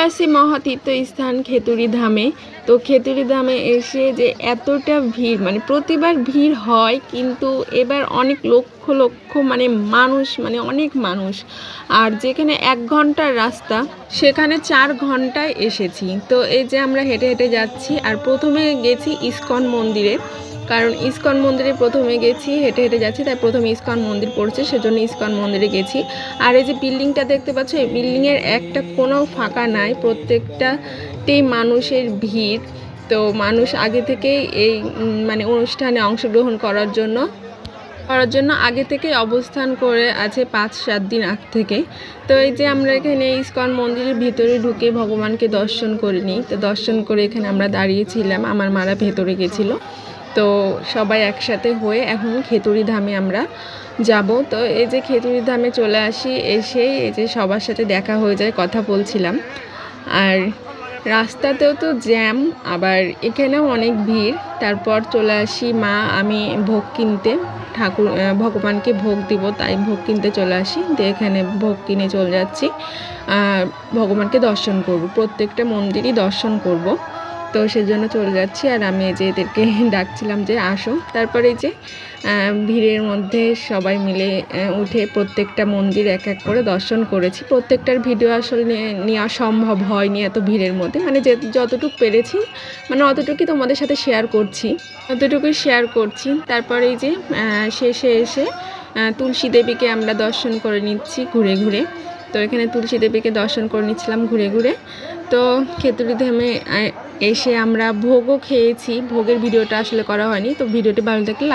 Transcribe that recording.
আছি মহাতীর্থস্থান খেতুরি ধামে। তো খেতুরি ধামে এসে যে এতটা ভিড়, মানে প্রতিবার ভিড় হয়, কিন্তু এবার অনেক লক্ষ লক্ষ অনেক মানুষ। আর যেখানে 1 ঘন্টার রাস্তা সেখানে 4 ঘন্টায় এসেছি। তো এই যে আমরা হেঁটে হেঁটে যাচ্ছি, আর প্রথমে গেছি ইস্কন মন্দিরে, কারণ ইস্কন মন্দিরে প্রথমে গেছি, হেঁটে হেঁটে যাচ্ছি, তাই প্রথমে ইস্কন মন্দির পড়ছে, সেজন্য ইস্কন মন্দিরে গেছি। আর এই যে বিল্ডিংটা দেখতে পাচ্ছ, এই বিল্ডিংয়ের একটা কোনো ফাঁকা নাই, প্রত্যেকটাতেই মানুষের ভিড়। তো মানুষ আগে থেকেই এই অনুষ্ঠানে অংশগ্রহণ করার জন্য আগে থেকে অবস্থান করে আছে 5-7 দিন আগ থেকে। তো এই যে আমরা এখানে ইস্কন মন্দিরের ভিতরে ঢুকে ভগবানকে দর্শন করে নিই। তো দর্শন করে এখানে আমরা দাঁড়িয়েছিলাম, আমার মারা ভেতরে গেছিলো। তো সবাই একসাথে হয়ে এখন খেতুরি ধামে আমরা যাব। তো এই যে খেতুরি ধামে চলে আসি, এসে এই যে সবার সাথে দেখা হয়ে যায়, কথা বলছিলাম। আর রাস্তাতেও তো জ্যাম, আবার এখানেও অনেক ভিড়। তারপর চলে আসি আমি ভোগ কিনতে, ভগবানকে ভোগ দিব, তাই ভোগ কিনতে চলে আসি। দিয়ে এখানে ভোগ কিনে চলে যাচ্ছি, ভগবানকে দর্শন করব, প্রত্যেকটা মন্দিরই দর্শন করব। তো সেজন্য চলে যাচ্ছি। আর আমি এই যে এদেরকে ডাকছিলাম যে আসো। তারপরে এই যে ভিড়ের মধ্যে সবাই মিলে উঠে প্রত্যেকটা মন্দির এক এক করে দর্শন করেছি। প্রত্যেকটার ভিডিও আসলে নেওয়া সম্ভব হয়নি এত ভিড়ের মধ্যে, যতটুকু পেরেছি অতটুকুই তোমাদের সাথে শেয়ার করছি। তারপরে এই যে শেষে এসে তুলসী দেবীকে আমরা দর্শন করে নিচ্ছি ঘুরে ঘুরে। তো এখানে তুলসী দেবীকে দর্শন করে নিচ্ছিলাম ঘুরে ঘুরে। তো খেতুরি ধামে এসে আমরা ভোগও খেয়েছি, ভোগের ভিডিওটা আসলে করা হয়নি। তো ভিডিওটি ভালো থাকলে